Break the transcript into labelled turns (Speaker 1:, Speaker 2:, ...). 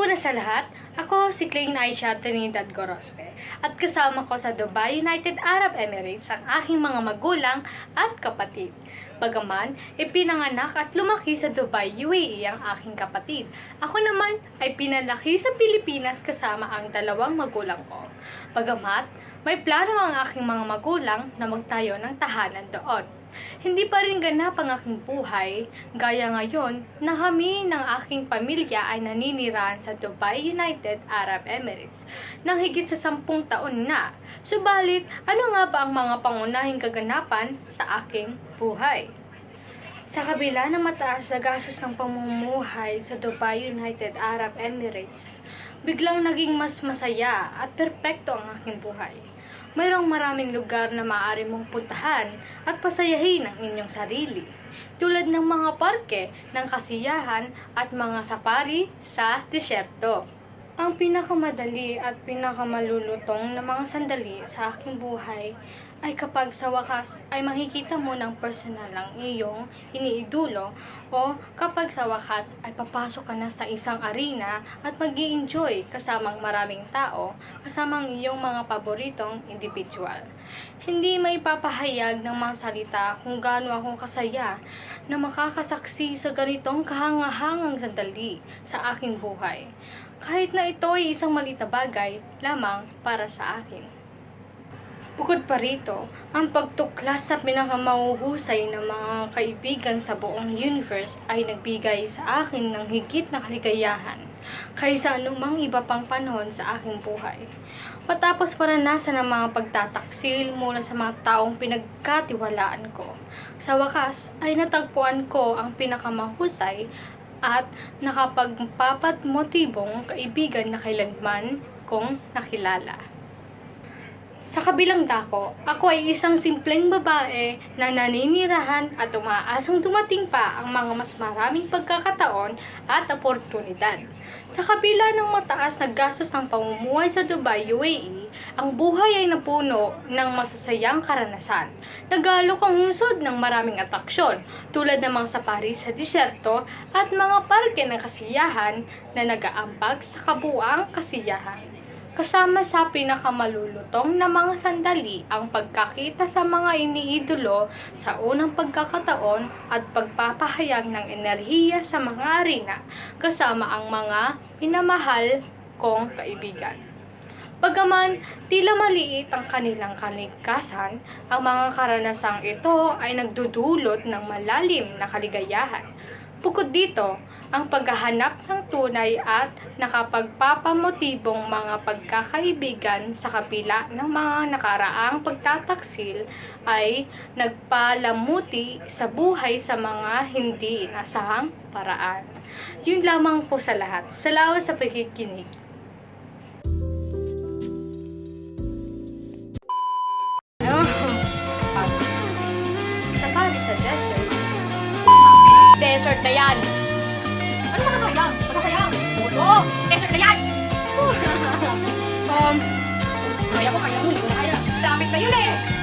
Speaker 1: Una sa lahat, ako si Clayne Aisha Trinidad Gorospe at kasama ko sa Dubai, United Arab Emirates ang aking mga magulang at kapatid. Bagaman, ipinanganak at lumaki sa Dubai, UAE ang aking kapatid. Ako naman ay pinalaki sa Pilipinas kasama ang dalawang magulang ko. Bagamat, may plano ang aking mga magulang na magtayo ng tahanan doon. Hindi pa rin ganap ang aking buhay, gaya ngayon na kami ng aking pamilya ay naninirahan sa Dubai, United Arab Emirates nang higit sa 10 taon na. Subalit, ano nga ba ang mga pangunahing kaganapan sa aking buhay? Sa kabila ng mataas na gastos ng pamumuhay sa Dubai, United Arab Emirates, biglang naging mas masaya at perpekto ang aking buhay. Mayroong maraming lugar na maaari mong puntahan at pasayahin ang inyong sarili, tulad ng mga parke ng kasiyahan at mga safari sa disyerto. Ang pinakamadali at pinakamalulutong na mga sandali sa aking buhay ay kapag sa wakas ay makikita mo ng personal ang iyong iniidolo o kapag sa wakas ay papasok ka na sa isang arena at mag-i-enjoy kasamang maraming tao kasamang iyong mga paboritong individual. Hindi may papahayag ng mga salita kung gaano ako kasaya na makakasaksi sa ganitong kahangahangang sandali sa aking buhay. Kahit na ito ay isang maliit na bagay lamang para sa akin. Bukod pa rito, ang pagtuklas sa pinakamahuhusay ng mga kaibigan sa buong universe ay nagbigay sa akin ng higit na kaligayahan kaysa anumang iba pang panahon sa aking buhay. Matapos maranasan ang mga pagtataksil mula sa mga taong pinagkatiwalaan ko, sa wakas ay natagpuan ko ang pinakamahusay at nakapagpapatmotibong kaibigan na kailanman kong nakilala. Sa kabilang dako, ako ay isang simpleng babae na naninirahan at umaasang dumating pa ang mga mas maraming pagkakataon at oportunidad. Sa kabila ng mataas na gastos ng pamumuhay sa Dubai, UAE, ang buhay ay napuno ng masasayang karanasan. Nagalok ang lungsod ng maraming atraksyon tulad ng mga safari sa disyerto at mga parke ng kasiyahan na nag-aambag sa kabuuang kasiyahan. Kasama sa pinakamalulutong na mga sandali ang pagkakita sa mga iniidolo sa unang pagkakataon at pagpapahayag ng enerhiya sa mga arena kasama ang mga pinamahal kong kaibigan. Bagaman tila maliit ang kanilang kalikasan, ang mga karanasang ito ay nagdudulot ng malalim na kaligayahan. Bukod dito, ang paghahanap ng tunay at nakapagpapamotibong mga pagkakaibigan sa kabila ng mga nakaraang pagtataksil ay nagpalamuti sa buhay sa mga hindi inasahang paraan. Yun lamang po sa lahat. Salamat sa pakikinig. Safari sa desert. Desert na yan! Ano masasayang? Masasayang! Oo! Desert na yan! Kaya mo, hindi ko na kaya. Lapit na yun eh!